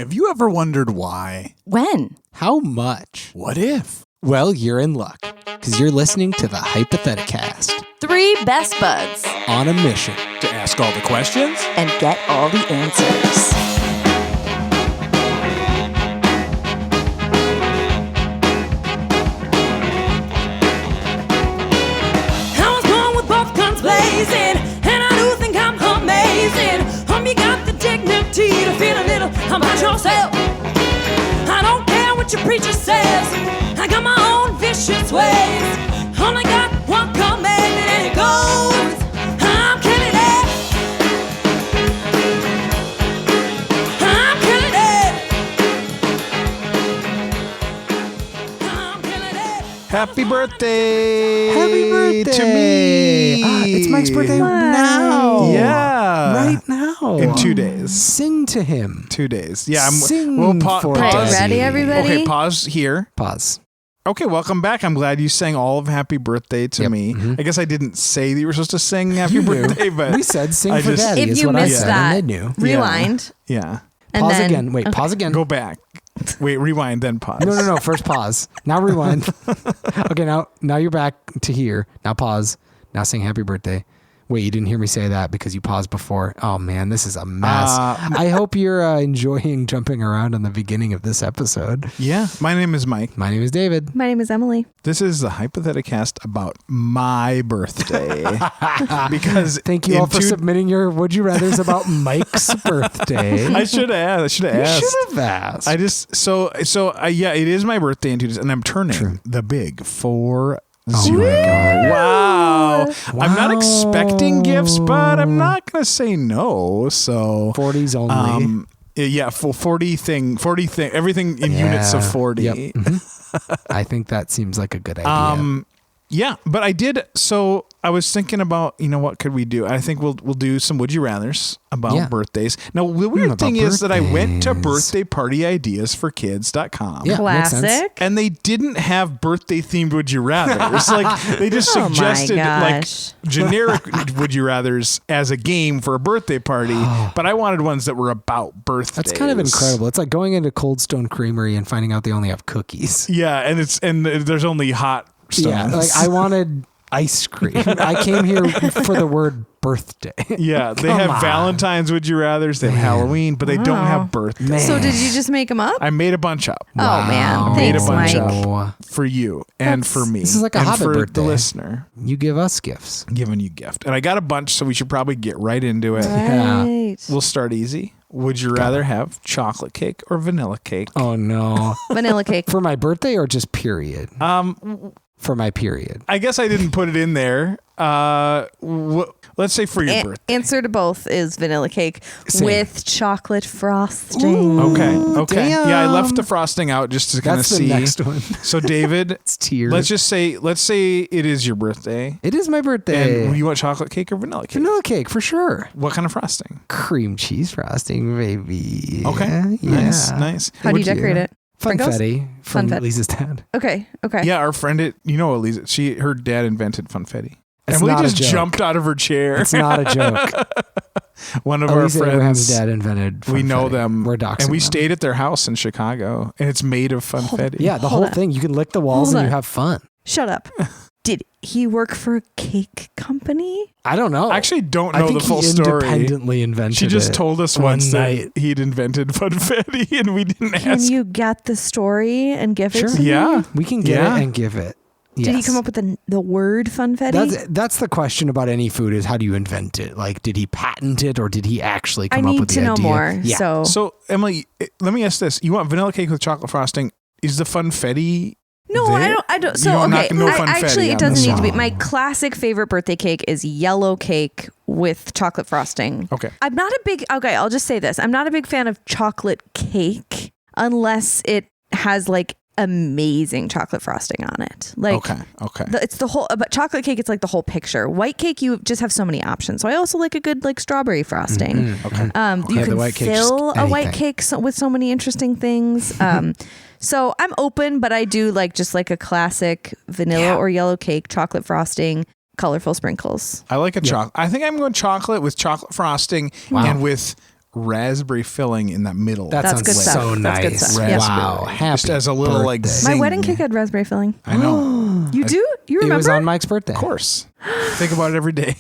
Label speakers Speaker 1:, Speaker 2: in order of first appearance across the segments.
Speaker 1: Have you ever wondered why?
Speaker 2: When?
Speaker 3: How much?
Speaker 1: What if?
Speaker 3: Well, you're in luck, because you're listening to the Hypotheticast.
Speaker 2: 3 best buds.
Speaker 3: On a mission.
Speaker 1: To ask all the questions?
Speaker 2: And get all the answers.
Speaker 4: I was born with both guns blazing, and I do think I'm amazing. You got the dignity to feel a little about yourself. I don't care what your preacher says. I got my own vicious ways. Only got one commandment and it goes, I'm killing it. I'm killing it. I'm killing it.
Speaker 1: Happy birthday!
Speaker 3: Happy birthday
Speaker 1: to me!
Speaker 3: It's Mike's birthday now.
Speaker 1: Yeah.
Speaker 3: Right now.
Speaker 1: In 2 days.
Speaker 3: Sing to him.
Speaker 1: 2 days. Yeah.
Speaker 3: Sing
Speaker 1: we'll
Speaker 3: for
Speaker 1: pause.
Speaker 3: Daddy.
Speaker 2: Ready, everybody?
Speaker 1: Okay, pause here.
Speaker 3: Pause.
Speaker 1: Okay, welcome back. I'm glad you sang all of Happy Birthday to me.
Speaker 3: Mm-hmm.
Speaker 1: I guess I didn't say that you were supposed to sing Happy Birthday, but
Speaker 3: we said sing
Speaker 1: I
Speaker 3: for
Speaker 1: just-
Speaker 3: Daddy
Speaker 2: If
Speaker 3: is
Speaker 2: you
Speaker 3: what I
Speaker 2: missed
Speaker 3: said,
Speaker 2: that,
Speaker 3: and they knew.
Speaker 2: rewind.
Speaker 1: Yeah.
Speaker 2: And
Speaker 3: Pause
Speaker 2: then,
Speaker 3: again. Wait,
Speaker 2: okay.
Speaker 3: pause again.
Speaker 1: Go back. Wait, rewind, then pause.
Speaker 3: No. First pause. Now rewind. Okay, now you're back to here. Now pause. Now sing Happy Birthday. Wait, you didn't hear me say that because you paused before. Oh man, this is a mess. I hope you're enjoying jumping around on the beginning of this episode.
Speaker 1: Yeah. My name is Mike.
Speaker 3: My name is David.
Speaker 2: My name is Emily.
Speaker 1: This is the Hypotheticast about my birthday. Because
Speaker 3: Thank you all for submitting your Would You Rathers about Mike's birthday.
Speaker 1: I should have asked.
Speaker 3: You should have asked.
Speaker 1: I just yeah, it is my birthday in 2 days, and I'm turning the big 40.
Speaker 3: Oh my God.
Speaker 1: Wow. I'm not
Speaker 3: Wow.
Speaker 1: expecting gifts, but I'm not going to say no. So
Speaker 3: 40s only.
Speaker 1: yeah, full 40 thing, everything in units of 40.
Speaker 3: Yep. Mhm. I think that seems like a good idea.
Speaker 1: Yeah, but I did. So I was thinking about, what could we do? I think we'll do some Would You Rathers about birthdays. Now, the weird thing is that I went to birthdaypartyideasforkids.com.
Speaker 3: Yeah, makes sense.
Speaker 2: Classic.
Speaker 1: And they didn't have birthday themed Would You Rathers. Like they just
Speaker 2: Oh my
Speaker 1: suggested like
Speaker 2: gosh.
Speaker 1: generic Would You Rathers as a game for a birthday party. But I wanted ones that were about birthdays.
Speaker 3: That's kind of incredible. It's like going into Cold Stone Creamery and finding out they only have cookies.
Speaker 1: Yeah, and there's only hot stones.
Speaker 3: Yeah, like I wanted ice cream. I came here for the word birthday.
Speaker 1: Yeah, they
Speaker 3: Come
Speaker 1: have
Speaker 3: on.
Speaker 1: Valentine's Would You Rathers, they have Halloween, but they don't have birthdays.
Speaker 3: Man.
Speaker 2: So did you just make them up?
Speaker 1: I made a bunch up
Speaker 2: Oh, man.
Speaker 1: Made a
Speaker 2: Thanks,
Speaker 1: bunch
Speaker 2: Mike.
Speaker 3: Wow.
Speaker 1: for you and for me.
Speaker 3: This is like a
Speaker 1: and
Speaker 3: Hobbit
Speaker 1: for
Speaker 3: birthday.
Speaker 1: the listener.
Speaker 3: You give us gifts.
Speaker 1: Giving you gift. And I got a bunch, so we should probably get right into it.
Speaker 3: Yeah.
Speaker 2: Right.
Speaker 1: We'll start easy. Would you rather have chocolate cake or vanilla cake?
Speaker 3: Oh no.
Speaker 2: Vanilla cake.
Speaker 3: For my birthday or just period? For my period.
Speaker 1: I guess I didn't put it in there. Let's say for your birthday.
Speaker 2: Answer to both is vanilla cake
Speaker 3: Same.
Speaker 2: with chocolate frosting.
Speaker 1: Okay.
Speaker 3: Damn.
Speaker 1: Yeah, I left the frosting out just to kind of
Speaker 3: That's
Speaker 1: see.
Speaker 3: the next one.
Speaker 1: So David,
Speaker 3: It's tears.
Speaker 1: let's say it is your birthday.
Speaker 3: It is my birthday.
Speaker 1: And you want chocolate cake or vanilla cake?
Speaker 3: Vanilla cake for sure.
Speaker 1: What kind of frosting?
Speaker 3: Cream cheese frosting, baby.
Speaker 1: Okay.
Speaker 3: Yeah.
Speaker 1: Nice.
Speaker 2: How do you decorate it? Sprinkles?
Speaker 3: Funfetti from
Speaker 2: Funfetti.
Speaker 3: Lisa's dad.
Speaker 2: Okay.
Speaker 1: Yeah, our friend, Elisa, her dad invented Funfetti.
Speaker 3: It's
Speaker 1: Emily
Speaker 3: not a
Speaker 1: just
Speaker 3: joke.
Speaker 1: jumped out of her chair.
Speaker 3: It's not a joke.
Speaker 1: One of
Speaker 3: Elisa
Speaker 1: our
Speaker 3: Abraham's
Speaker 1: friends.
Speaker 3: dad invented
Speaker 1: We know
Speaker 3: funfetti.
Speaker 1: them.
Speaker 3: We're doxing
Speaker 1: And we
Speaker 3: them.
Speaker 1: stayed at their house in Chicago, and it's made of funfetti.
Speaker 3: Yeah, the
Speaker 2: Hold
Speaker 3: whole
Speaker 2: on.
Speaker 3: thing. You can lick the walls
Speaker 2: Hold
Speaker 3: and
Speaker 2: on.
Speaker 3: you have fun.
Speaker 2: Shut up. Did he work for a cake company?
Speaker 3: I don't know.
Speaker 1: I actually don't
Speaker 3: I
Speaker 1: know
Speaker 3: think
Speaker 1: the full
Speaker 3: he
Speaker 1: story.
Speaker 3: independently invented
Speaker 1: She just
Speaker 3: it
Speaker 1: told us
Speaker 3: one
Speaker 1: once
Speaker 3: night.
Speaker 1: that he'd invented funfetti, and we didn't
Speaker 2: Can
Speaker 1: ask.
Speaker 2: you get the story and give it
Speaker 3: Sure.
Speaker 2: to me?
Speaker 1: Yeah.
Speaker 3: We can get
Speaker 1: Yeah.
Speaker 3: it and give it.
Speaker 2: Did he
Speaker 3: Yes.
Speaker 2: come up with the word funfetti?
Speaker 3: That's the question about any food is how do you invent it? Like, did he patent it or did he actually
Speaker 2: I
Speaker 3: come up
Speaker 2: need
Speaker 3: with the
Speaker 2: to know
Speaker 3: idea?
Speaker 2: more.
Speaker 3: Yeah.
Speaker 2: So,
Speaker 1: Emily, let me ask this: you want vanilla cake with chocolate frosting? Is the funfetti?
Speaker 2: no,
Speaker 1: there?
Speaker 2: I don't.
Speaker 1: You
Speaker 2: So
Speaker 1: don't-
Speaker 2: okay,
Speaker 1: no
Speaker 2: I,
Speaker 1: funfetti
Speaker 2: actually,
Speaker 1: on
Speaker 2: it doesn't
Speaker 1: this
Speaker 2: need to be.
Speaker 3: one.
Speaker 2: My classic favorite birthday cake is yellow cake with chocolate frosting.
Speaker 1: Okay.
Speaker 2: I'm not a big. Okay, I'll just say this: I'm not a big fan of chocolate cake unless it has like amazing chocolate frosting on it. Like,
Speaker 1: Okay.
Speaker 2: it's the whole. But chocolate cake, it's like the whole picture. White cake, you just have so many options. So I also like a good like strawberry frosting.
Speaker 1: Okay.
Speaker 2: You
Speaker 3: Yeah, the
Speaker 2: can
Speaker 3: white cake, just
Speaker 2: fill a white
Speaker 3: anything.
Speaker 2: cake with so many interesting things. So I'm open, but I do like just like a classic vanilla or yellow cake, chocolate frosting, colorful sprinkles.
Speaker 1: I like a chocolate. I think I'm going chocolate with chocolate frosting and with raspberry filling in that middle.
Speaker 3: That
Speaker 2: That's
Speaker 3: sounds
Speaker 2: good stuff.
Speaker 3: so
Speaker 2: That's
Speaker 3: nice.
Speaker 2: good stuff.
Speaker 1: Raspberry.
Speaker 3: Wow. Happy
Speaker 1: Just as a little like
Speaker 3: birthday.
Speaker 2: My
Speaker 1: zing.
Speaker 2: wedding cake had raspberry filling.
Speaker 1: I know.
Speaker 2: You do? You
Speaker 3: It
Speaker 2: remember?
Speaker 3: was on Mike's birthday.
Speaker 1: Of course. Think about it every day.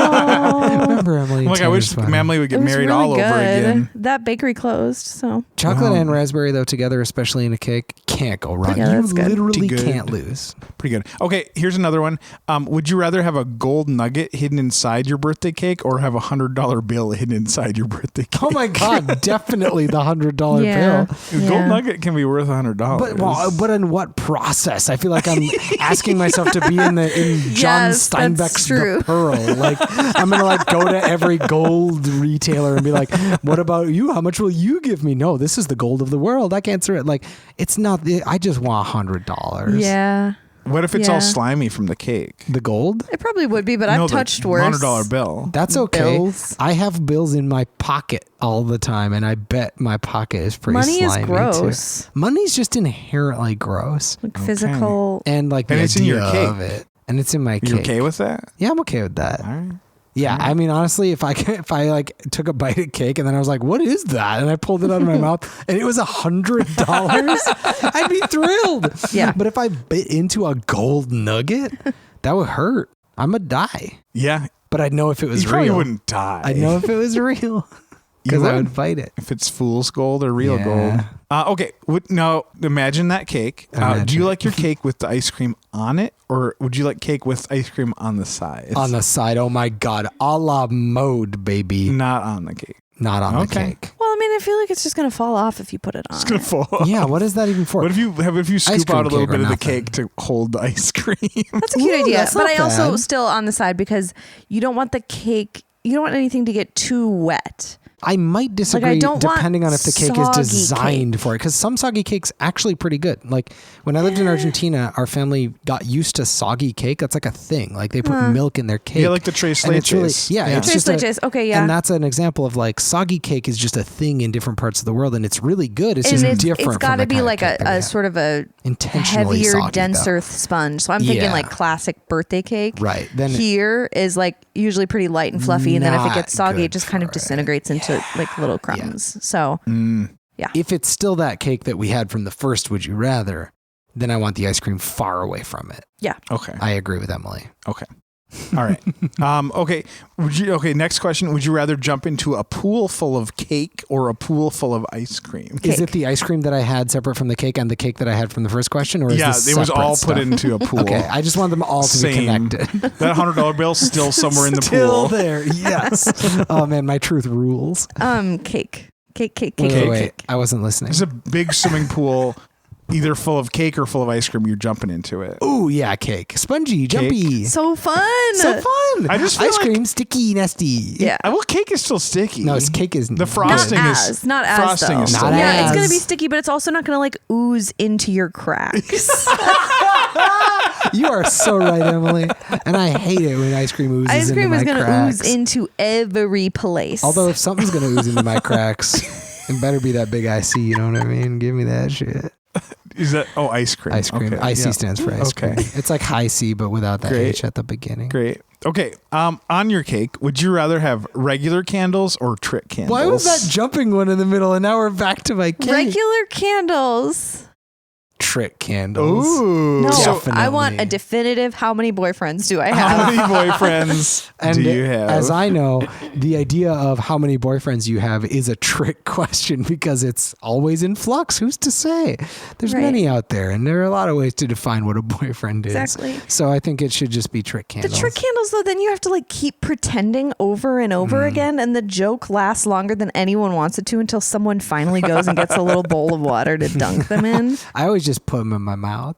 Speaker 3: Remember Emily?
Speaker 1: Like I wish Emily would get
Speaker 2: It was
Speaker 1: married
Speaker 2: really
Speaker 1: all over
Speaker 2: good.
Speaker 1: again.
Speaker 2: That bakery closed, so
Speaker 3: Chocolate and raspberry though together, especially in a cake, can't go wrong.
Speaker 2: Yeah,
Speaker 3: You
Speaker 2: that's good.
Speaker 3: literally
Speaker 1: Pretty good.
Speaker 3: can't lose.
Speaker 1: Pretty good. Okay, here's another one. Would you rather have a gold nugget hidden inside your birthday cake or have $100 bill hidden inside your birthday cake?
Speaker 3: Oh my God! Definitely the $100
Speaker 2: yeah.
Speaker 3: bill.
Speaker 1: A gold nugget can be worth $100.
Speaker 3: But in what process? I feel like I'm asking myself to be in John
Speaker 2: Yes, that's
Speaker 3: Steinbeck's
Speaker 2: true.
Speaker 3: The Pearl. Like I'm gonna like go to every gold retailer and be like, "What about you? How much will you give me?" No, this is the gold of the world. I can't answer it. Like it's not. I just want $100.
Speaker 2: Yeah.
Speaker 1: What if it's
Speaker 2: Yeah.
Speaker 1: all slimy from the cake?
Speaker 3: The gold?
Speaker 2: It probably would be, but I've touched worse.
Speaker 1: $100 bill.
Speaker 3: That's okay.
Speaker 2: Bills.
Speaker 3: I have bills in my pocket all the time, and I bet my pocket is pretty
Speaker 2: Money is
Speaker 3: slimy
Speaker 2: gross.
Speaker 3: too. Money's just inherently gross,
Speaker 2: Like physical.
Speaker 3: and like
Speaker 1: And
Speaker 3: the
Speaker 1: it's in your
Speaker 3: idea
Speaker 1: cake.
Speaker 3: of it, and it's in my cake.
Speaker 1: You okay with that?
Speaker 3: Yeah, I'm okay with that.
Speaker 1: All right.
Speaker 3: Yeah, I mean, honestly, if I like took a bite of cake and then I was like, "What is that?" and I pulled it out of my mouth and it was $100, I'd be thrilled.
Speaker 2: Yeah.
Speaker 3: But if I bit into a gold nugget, that would hurt. I'm gonna die.
Speaker 1: Yeah.
Speaker 3: But I'd know if it was
Speaker 1: You probably
Speaker 3: real.
Speaker 1: wouldn't die.
Speaker 3: I'd know if it was real because I
Speaker 1: would?
Speaker 3: would bite it.
Speaker 1: if it's fool's gold or real
Speaker 3: Yeah.
Speaker 1: gold. Okay. Now, imagine that cake. Do
Speaker 3: Imagine.
Speaker 1: you like your cake with the ice cream on it, or would you like cake with ice cream on the side?
Speaker 3: On the side, oh my God, a la mode, baby.
Speaker 1: Not on the cake.
Speaker 3: Not on the
Speaker 1: Okay.
Speaker 3: cake.
Speaker 2: Well, I mean, I feel like it's just gonna fall off if you put it on.
Speaker 1: It's gonna fall off.
Speaker 3: Yeah, what is that even for?
Speaker 1: What if you scoop
Speaker 3: cream
Speaker 1: out a little
Speaker 3: cake or
Speaker 1: bit of the
Speaker 3: nothing.
Speaker 1: cake to hold the ice cream?
Speaker 2: That's a cute
Speaker 3: Ooh,
Speaker 2: idea.
Speaker 3: that's
Speaker 2: But
Speaker 3: not
Speaker 2: I also
Speaker 3: bad.
Speaker 2: still on the side because you don't want the cake. You don't want anything to get too wet.
Speaker 3: I might disagree
Speaker 2: don't want
Speaker 3: depending on if the cake is
Speaker 2: soggy
Speaker 3: designed
Speaker 2: cake.
Speaker 3: for it. Because some soggy cake's actually pretty good. Like when I lived in Argentina, our family got used to soggy cake. That's like a thing. Like they put milk in their cake.
Speaker 1: Yeah, like the tres
Speaker 3: And it's really,
Speaker 1: leches.
Speaker 3: yeah,
Speaker 1: Yeah.
Speaker 3: it's
Speaker 2: Tres
Speaker 3: just
Speaker 2: leches, okay, yeah.
Speaker 3: And that's an example of like soggy cake is just a thing in different parts of the world, and it's really good. It's just
Speaker 2: And
Speaker 3: different.
Speaker 2: it's got
Speaker 3: from
Speaker 2: to
Speaker 3: the
Speaker 2: be
Speaker 3: kind
Speaker 2: like
Speaker 3: of cake that we
Speaker 2: a
Speaker 3: have.
Speaker 2: sort of a
Speaker 3: Intentionally
Speaker 2: heavier,
Speaker 3: soggy,
Speaker 2: denser
Speaker 3: though.
Speaker 2: sponge. So I'm thinking
Speaker 3: Yeah.
Speaker 2: like classic birthday cake.
Speaker 3: Right. Then
Speaker 2: Here is like usually pretty light and fluffy, and then if it
Speaker 3: Not
Speaker 2: gets soggy,
Speaker 3: good
Speaker 2: it just kind of
Speaker 3: for it.
Speaker 2: disintegrates into like little crumbs. So
Speaker 3: if it's still that cake that we had from the first Would You Rather, then I want the ice cream far away from it.
Speaker 2: yeah.
Speaker 1: Okay.
Speaker 3: I agree with Emily.
Speaker 1: Okay. All right. Okay. Next question. Would you rather jump into a pool full of cake or a pool full of ice cream?
Speaker 3: Is it
Speaker 2: Cake.
Speaker 3: the ice cream that I had separate from the cake and the cake that I had from the first question, or is
Speaker 1: Yeah,
Speaker 3: this
Speaker 1: it was
Speaker 3: separate
Speaker 1: all
Speaker 3: stuff?
Speaker 1: put into a pool.
Speaker 3: Okay, I just want them all to be
Speaker 1: Same.
Speaker 3: connected.
Speaker 1: That $100 bill's still somewhere in the
Speaker 3: Still
Speaker 1: pool.
Speaker 3: there, yes. Oh man, my truth rules.
Speaker 2: Cake. Cake.
Speaker 3: Wait. I wasn't listening.
Speaker 1: There's a big swimming pool, either full of cake or full of ice cream. You're jumping into it.
Speaker 3: Ooh, yeah, cake. Spongy, jumpy.
Speaker 2: So fun.
Speaker 3: So fun.
Speaker 1: I just feel
Speaker 3: ice
Speaker 1: like-
Speaker 3: cream, sticky, nasty.
Speaker 2: Yeah.
Speaker 1: Well, cake is still sticky.
Speaker 3: No, cake is
Speaker 1: The frosting is
Speaker 2: Not as
Speaker 1: frosting
Speaker 2: though.
Speaker 1: is
Speaker 3: Not
Speaker 1: still
Speaker 3: as.
Speaker 2: Yeah, it's gonna be sticky, but it's also not gonna like ooze into your cracks.
Speaker 3: You are so right, Emily. And I hate it when ice cream oozes
Speaker 2: Ice cream
Speaker 3: into
Speaker 2: is
Speaker 3: my
Speaker 2: gonna
Speaker 3: cracks.
Speaker 2: ooze into every place.
Speaker 3: Although if something's gonna ooze into my cracks, it better be that big IC. You know what I mean? Give me that shit.
Speaker 1: Is that ice cream?
Speaker 3: Ice cream.
Speaker 1: Okay,
Speaker 3: IC
Speaker 1: yeah.
Speaker 3: stands for ice
Speaker 1: Okay.
Speaker 3: cream. It's like high C, but without that
Speaker 1: Great.
Speaker 3: H at the beginning.
Speaker 1: Great. Okay. On your cake, would you rather have regular candles or trick candles?
Speaker 3: Why was that jumping one in the middle? And now we're back to my cake.
Speaker 2: regular candles.
Speaker 3: Trick candles.
Speaker 1: Ooh.
Speaker 2: No,
Speaker 1: So,
Speaker 2: I want a
Speaker 3: Definitely.
Speaker 2: definitive. How many boyfriends do I
Speaker 1: how
Speaker 2: have?
Speaker 1: many boyfriends
Speaker 3: And
Speaker 1: do you have?
Speaker 3: as I know, the idea of how many boyfriends you have is a trick question because it's always in flux. Who's to say? There's
Speaker 2: Right.
Speaker 3: many out there, and there are a lot of ways to define what a boyfriend is.
Speaker 2: Exactly.
Speaker 3: So I think it should just be trick
Speaker 2: The
Speaker 3: candles.
Speaker 2: trick candles, though, then you have to like keep pretending over and over again, and the joke lasts longer than anyone wants it to until someone finally goes and gets a little bowl of water to dunk them in.
Speaker 3: I always just put them in my mouth.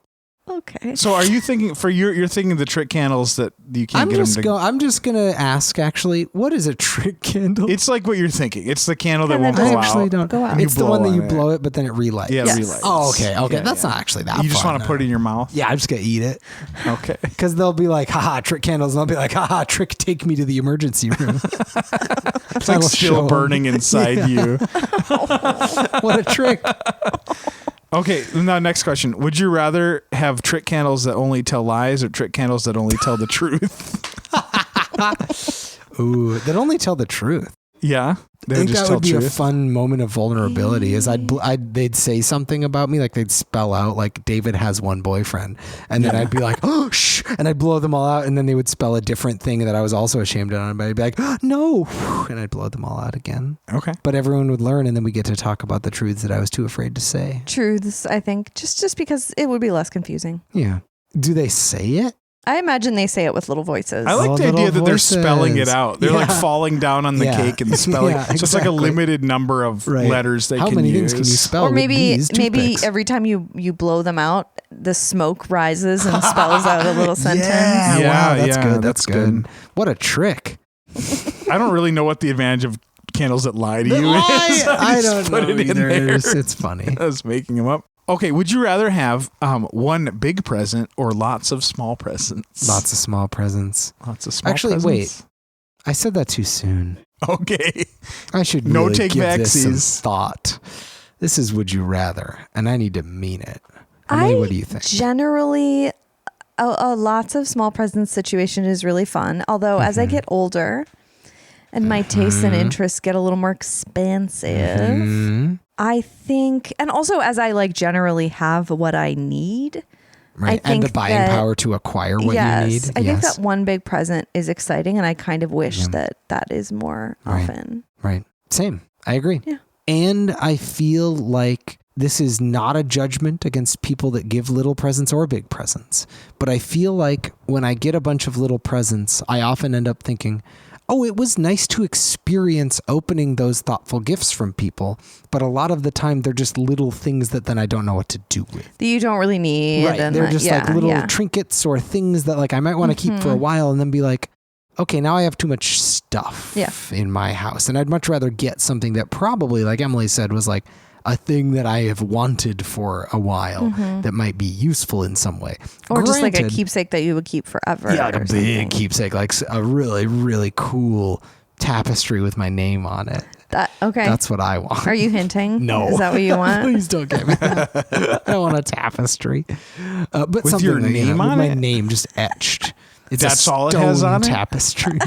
Speaker 2: Okay.
Speaker 1: So are you thinking you're thinking the trick candles that you can't get them to
Speaker 3: I'm just gonna ask. Actually, what is a trick candle?
Speaker 1: It's like what you're thinking. It's the candle that
Speaker 2: And
Speaker 1: won't
Speaker 2: then
Speaker 1: go
Speaker 3: I actually
Speaker 1: out.
Speaker 3: don't.
Speaker 2: Go out.
Speaker 3: It's the
Speaker 1: You
Speaker 3: one that
Speaker 1: blow
Speaker 3: you
Speaker 1: on
Speaker 3: blow it, but then it relights.
Speaker 1: Yeah,
Speaker 2: Yes.
Speaker 1: relights.
Speaker 3: Oh, okay.
Speaker 1: Yeah,
Speaker 3: That's
Speaker 1: yeah.
Speaker 3: not actually that.
Speaker 1: You just
Speaker 3: fun,
Speaker 1: want to put it in your mouth?
Speaker 3: Yeah, I'm just gonna eat it
Speaker 1: Okay.
Speaker 3: because they'll be like, "Haha, trick candles," and I'll be like, "Haha, trick, take me to the emergency room."
Speaker 1: It's like still burning inside you.
Speaker 3: What a trick!
Speaker 1: Okay, now next question. Would you rather have trick candles that only tell lies or trick candles that only tell the truth?
Speaker 3: Ooh, that only tell the truth.
Speaker 1: Yeah.
Speaker 3: I think that would be a fun moment of vulnerability. Is they'd say something about me, like they'd spell out like David has one boyfriend, and then I'd be like, oh shh, and I'd blow them all out, and then they would spell a different thing that I was also ashamed of, but I'd be like, oh, no, and I'd blow them all out again.
Speaker 1: Okay,
Speaker 3: but everyone would learn, and then we get to talk about the truths that I was too afraid to say.
Speaker 2: Truths, I think, just because it would be less confusing.
Speaker 3: Yeah. Do they say it?
Speaker 2: I imagine they say it with little voices.
Speaker 1: I like the idea that they're spelling it out. They're like falling down on the cake and spelling. So it's like a limited number of letters they can use.
Speaker 3: How many things can you spell?
Speaker 2: Or maybe every time you blow them out, the smoke rises and spells out a little sentence.
Speaker 3: Yeah, wow, that's good. That's good. What a trick.
Speaker 1: I don't really know what the advantage of candles that lie to you is.
Speaker 3: I don't know either. It's funny.
Speaker 1: I was making them up. Okay, would you rather have one big present or lots of small presents?
Speaker 3: Lots of small presents.
Speaker 1: Lots of small
Speaker 3: presents. Actually, wait. I said that too soon.
Speaker 1: Okay.
Speaker 3: I should
Speaker 1: no
Speaker 3: really
Speaker 1: take
Speaker 3: give
Speaker 1: backsies.
Speaker 3: This some thought. This is would you rather, and I need to mean it. Emily, what do you think?
Speaker 2: Generally, a lots of small presents situation is really fun. Although as I get older and my tastes and interests get a little more expansive, I think, and also as I generally have what I need.
Speaker 3: Right. I think and the buying power to acquire what you need.
Speaker 2: I think that one big present is exciting, and I kind of wish that is more often.
Speaker 3: Right. Same. I agree.
Speaker 2: Yeah.
Speaker 3: And I feel like this is not a judgment against people that give little presents or big presents. But I feel like when I get a bunch of little presents, I often end up thinking, oh, it was nice to experience opening those thoughtful gifts from people. But a lot of the time, they're just little things that then I don't know what to do with.
Speaker 2: That you don't really need.
Speaker 3: Right. They're just little trinkets or things that I might want to keep for a while and then be like, okay, now I have too much stuff in my house. And I'd much rather get something that probably, like Emily said, was like a thing that I have wanted for a while that might be useful in some way.
Speaker 2: Or just like a keepsake that you would keep forever.
Speaker 3: Yeah, like a big keepsake, like a really, really cool tapestry with my name on it.
Speaker 2: Okay.
Speaker 3: That's what I want.
Speaker 2: Are you hinting?
Speaker 3: No.
Speaker 2: Is that what you want?
Speaker 3: Please don't get me that. I want a tapestry. But
Speaker 1: with
Speaker 3: something
Speaker 1: your name on
Speaker 3: with
Speaker 1: it?
Speaker 3: my name just etched. It's
Speaker 1: That's all it has on it?
Speaker 3: Tapestry.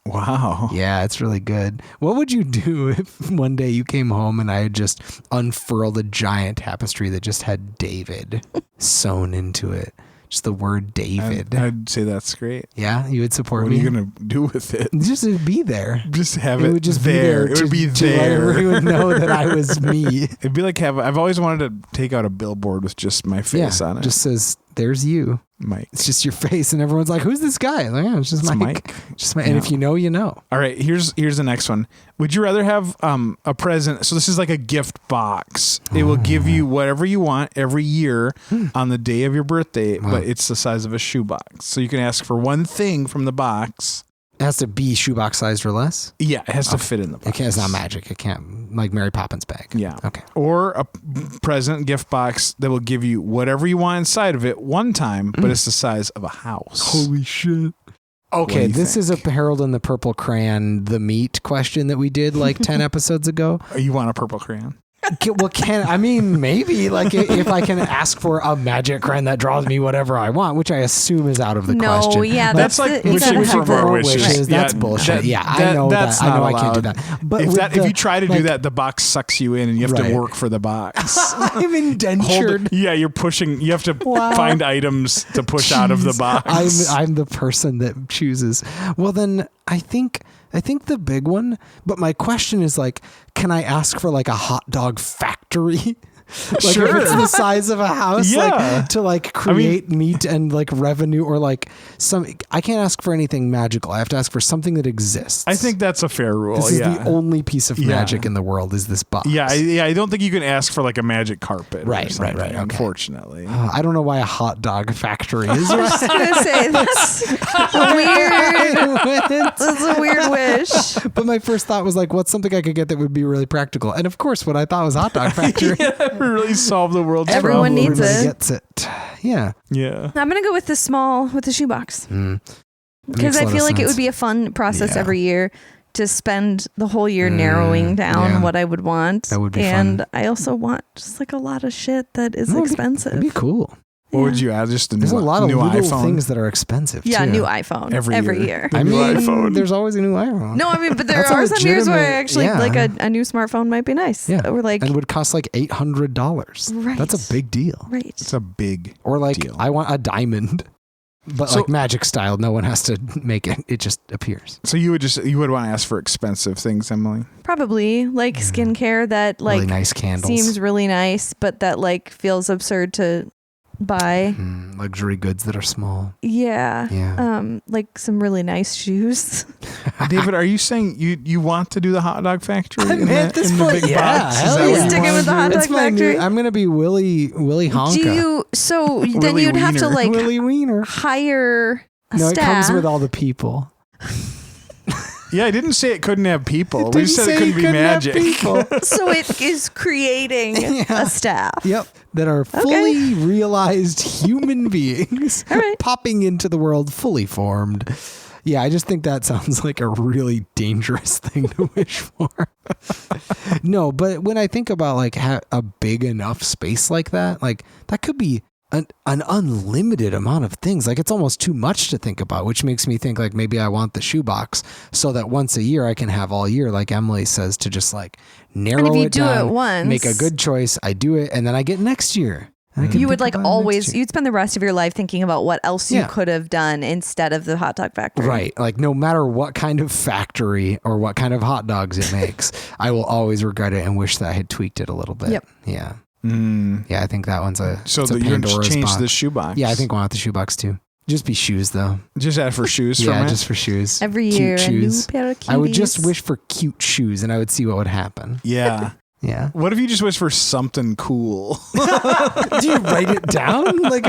Speaker 1: Wow.
Speaker 3: Yeah, it's really good. What would you do if one day you came home and I had just unfurled a giant tapestry that just had David sewn into it? Just the word David.
Speaker 1: I'd say that's great.
Speaker 3: Yeah, you would support
Speaker 1: me?
Speaker 3: What
Speaker 1: are you going to do with it?
Speaker 3: Just be there.
Speaker 1: Just have it would just there. It would be there.
Speaker 3: Everyone would know that I was me.
Speaker 1: It'd be like I've always wanted to take out a billboard with just my face on it.
Speaker 3: Just says, there's you.
Speaker 1: Mike.
Speaker 3: It's just your face, and everyone's like, "Who's this guy?" Like, it's just Mike. Just Mike. And if you know, you know.
Speaker 1: All right, here's the next one. Would you rather have a present? So this is like a gift box. It will give you whatever you want every year on the day of your birthday, but it's the size of a shoebox. So you can ask for one thing from the box.
Speaker 3: It has to be shoebox sized or less?
Speaker 1: Yeah, it has to fit in the box.
Speaker 3: It's not magic. It can't, like Mary Poppins bag.
Speaker 1: Yeah.
Speaker 3: Okay.
Speaker 1: Or a present gift box that will give you whatever you want inside of it one time, but it's the size of a house.
Speaker 3: Holy shit. Okay, this is a Harold and the Purple Crayon, the meat question that we did like 10 episodes ago.
Speaker 1: You want a purple crayon?
Speaker 3: Well, maybe like if I can ask for a magic crayon that draws me whatever I want, which I assume is out of the question.
Speaker 2: No, yeah,
Speaker 1: that's like wishing for more wishes.
Speaker 3: That's bullshit. I know that. I know I can't do that. But
Speaker 1: if you try to do that, the box sucks you in, and you have to work for the box.
Speaker 3: I'm indentured.
Speaker 1: You're pushing. You have to find items to push out of the box.
Speaker 3: I'm the person that chooses. Well, then I think the big one, but my question is like, can I ask for like a hot dog factory? Like
Speaker 1: sure.
Speaker 3: If it's the size of a house, like to like create meat and like revenue or like I can't ask for anything magical. I have to ask for something that exists.
Speaker 1: I think that's a fair rule.
Speaker 3: This is the only piece of magic in the world is this box.
Speaker 1: Yeah. I don't think you can ask for like a magic carpet.
Speaker 3: Right. Okay.
Speaker 1: Unfortunately.
Speaker 3: I don't know why a hot dog factory is.
Speaker 2: I was just going to say that's weird. That's a weird wish.
Speaker 3: But my first thought was like, what's something I could get that would be really practical? And of course, what I thought was hot dog factory.
Speaker 1: Really solve the world's
Speaker 2: Everyone
Speaker 1: problem.
Speaker 2: needs
Speaker 3: Everybody
Speaker 2: it.
Speaker 3: gets it. Yeah.
Speaker 2: I'm gonna go with the shoebox because I feel like it would be a fun process every year to spend the whole year narrowing down what I would want.
Speaker 3: That would be
Speaker 2: fun.
Speaker 3: And
Speaker 2: I also want just like a lot of shit that is expensive.
Speaker 3: That'd be cool.
Speaker 1: What would you add? Just a
Speaker 3: There's
Speaker 1: new,
Speaker 3: a lot of
Speaker 1: new
Speaker 3: little
Speaker 1: iPhone
Speaker 3: things that are expensive.
Speaker 2: Yeah,
Speaker 3: too.
Speaker 2: new iPhone
Speaker 1: Every
Speaker 2: every
Speaker 1: year.
Speaker 2: year.
Speaker 3: I
Speaker 1: new
Speaker 3: mean,
Speaker 1: iPhone.
Speaker 3: there's always a new iPhone.
Speaker 2: No, I mean, but there
Speaker 3: That's a
Speaker 2: are some years where
Speaker 3: legitimate-
Speaker 2: actually
Speaker 3: yeah.
Speaker 2: like a new smartphone might be nice.
Speaker 3: Yeah,
Speaker 2: Or like,
Speaker 3: and would cost like $800.
Speaker 2: Right.
Speaker 3: That's a big deal.
Speaker 2: right.
Speaker 1: It's a big
Speaker 3: Or like,
Speaker 1: deal.
Speaker 3: I want a diamond, but
Speaker 1: So-
Speaker 3: like magic style. No one has to make it. It just appears.
Speaker 1: So you would want to ask for expensive things, Emily.
Speaker 2: Probably like skincare that like
Speaker 3: Really nice candles.
Speaker 2: seems really nice, but that like feels absurd to buy.
Speaker 3: Luxury goods that are small.
Speaker 2: Yeah.
Speaker 3: Yeah.
Speaker 2: Like some really nice shoes.
Speaker 1: David, are you saying you want to do the hot dog factory in
Speaker 3: at
Speaker 1: the,
Speaker 3: this
Speaker 1: in the
Speaker 3: point,
Speaker 1: big
Speaker 3: yeah,
Speaker 1: box?
Speaker 3: hell
Speaker 1: Is that
Speaker 3: yeah.
Speaker 1: what you
Speaker 2: Sticking
Speaker 1: wanna
Speaker 2: with the
Speaker 1: do?
Speaker 2: hot dog
Speaker 3: It's my new,
Speaker 2: factory?
Speaker 3: I'm gonna be Willy Honka.
Speaker 2: Do you? So then
Speaker 1: Willy
Speaker 2: you'd have to
Speaker 1: Wiener.
Speaker 2: like
Speaker 3: Willy Wiener.
Speaker 2: hire a
Speaker 3: No,
Speaker 2: staff.
Speaker 3: it comes with all the people.
Speaker 1: Yeah, I didn't say it couldn't have people.
Speaker 3: It
Speaker 1: We just
Speaker 3: didn't
Speaker 1: said it
Speaker 3: say
Speaker 1: couldn't be
Speaker 3: couldn't have
Speaker 1: magic.
Speaker 3: people.
Speaker 2: So it is creating
Speaker 3: Yeah.
Speaker 2: a staff.
Speaker 3: Yep, that are fully realized human beings
Speaker 2: All right.
Speaker 3: popping into the world fully formed. Yeah, I just think that sounds like a really dangerous thing to wish for. No, but when I think about like a big enough space like that could be an unlimited amount of things. Like it's almost too much to think about, which makes me think like maybe I want the shoebox so that once a year I can have all year, like Emily says, to just like narrow
Speaker 2: And if you
Speaker 3: it
Speaker 2: do
Speaker 3: down,
Speaker 2: it once,
Speaker 3: make a good choice. I do it, and then I get next year. And I can
Speaker 2: you would
Speaker 3: think
Speaker 2: like
Speaker 3: about it
Speaker 2: always,
Speaker 3: next year.
Speaker 2: you'd spend the rest of your life thinking about what else you
Speaker 3: Yeah.
Speaker 2: could have done instead of the hot dog factory.
Speaker 3: Right. Like no matter what kind of factory or what kind of hot dogs it makes, I will always regret it and wish that I had tweaked it a little bit.
Speaker 2: Yep.
Speaker 3: Yeah.
Speaker 1: Mm.
Speaker 3: Yeah, I think that one's
Speaker 1: So
Speaker 3: it's a
Speaker 1: you're going to
Speaker 3: Pandora's
Speaker 1: change
Speaker 3: box.
Speaker 1: the shoebox.
Speaker 3: Yeah, I think I want the shoebox too. Just be shoes though.
Speaker 1: Just add for shoes
Speaker 3: Yeah,
Speaker 1: from it.
Speaker 3: just for shoes.
Speaker 2: Every
Speaker 3: Cute
Speaker 2: year,
Speaker 3: shoes.
Speaker 2: a new pair of
Speaker 3: I would just
Speaker 2: cuties.
Speaker 3: wish for cute shoes and I would see what would happen.
Speaker 1: Yeah.
Speaker 3: Yeah.
Speaker 1: What if you just wish for something cool?
Speaker 3: Do you write it down? Like,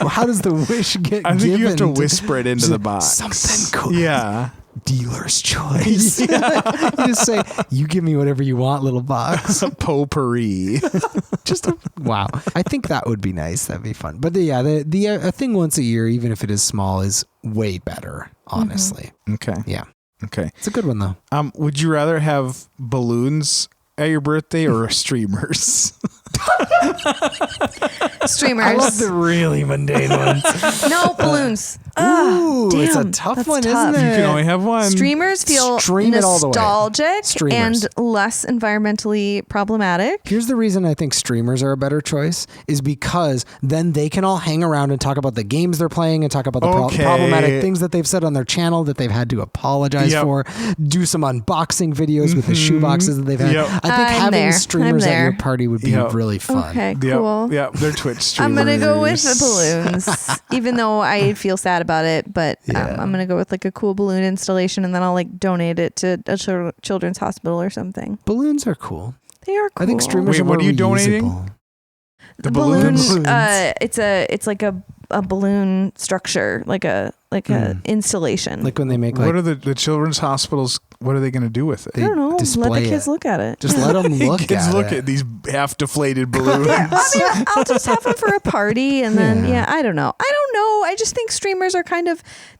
Speaker 3: how does the wish get
Speaker 1: I think you have to
Speaker 3: given
Speaker 1: whisper it into the box.
Speaker 3: Something cool.
Speaker 1: Yeah.
Speaker 3: Dealer's choice. You just say, you give me whatever you want, little box.
Speaker 1: Potpourri.
Speaker 3: Wow. I think that would be nice. That'd be fun. But a thing once a year, even if it is small, is way better, honestly.
Speaker 1: Okay.
Speaker 3: Yeah.
Speaker 1: Okay.
Speaker 3: It's a good one, though.
Speaker 1: Would you rather have balloons at your birthday or streamers?
Speaker 2: Streamers.
Speaker 3: I love the really mundane ones.
Speaker 2: No, balloons.
Speaker 3: Ooh, it's a
Speaker 2: damn,
Speaker 3: tough
Speaker 2: that's
Speaker 3: one,
Speaker 2: tough.
Speaker 3: isn't it?
Speaker 1: You can only have one.
Speaker 2: Streamers feel
Speaker 3: Stream it all the way.
Speaker 2: nostalgic
Speaker 3: Streamers.
Speaker 2: and less environmentally problematic.
Speaker 3: Here's the reason I think streamers are a better choice is because then they can all hang around and talk about the games they're playing and talk about the
Speaker 1: Okay.
Speaker 3: problematic things that they've said on their channel that they've had to apologize
Speaker 1: Yep.
Speaker 3: for. Do some unboxing videos with the shoeboxes that they've had.
Speaker 1: Yep.
Speaker 3: I think
Speaker 2: I'm
Speaker 3: having
Speaker 2: there.
Speaker 3: streamers
Speaker 2: I'm
Speaker 3: at your
Speaker 2: there.
Speaker 3: party would be
Speaker 1: Yep.
Speaker 3: really fun.
Speaker 2: Okay,
Speaker 1: Yep.
Speaker 2: cool.
Speaker 1: Yep. They're Twitch streamers.
Speaker 2: I'm gonna go with the balloons, even though I feel sad about it. But
Speaker 3: Yeah.
Speaker 2: I'm gonna go with like a cool balloon installation, and then I'll like donate it to a children's hospital or something.
Speaker 3: Balloons are cool.
Speaker 2: They are cool.
Speaker 3: I think streamers
Speaker 1: Wait,
Speaker 3: are more
Speaker 1: what are you donating?
Speaker 3: reusable.
Speaker 2: The
Speaker 1: balloons?
Speaker 2: balloon.
Speaker 3: Balloons.
Speaker 2: It's like a balloon structure, like a installation.
Speaker 3: Like when they make
Speaker 1: What
Speaker 3: like
Speaker 1: are the children's hospitals? What are they going to do with it?
Speaker 2: I don't know. Let
Speaker 3: display
Speaker 2: the kids
Speaker 3: it.
Speaker 2: look at it.
Speaker 3: just let them look
Speaker 1: Kids
Speaker 3: at
Speaker 1: look
Speaker 3: it.
Speaker 1: at these half deflated balloons.
Speaker 2: I mean, I'll just have them for a party, and then
Speaker 3: Yeah.
Speaker 2: I don't know. I just think streamers are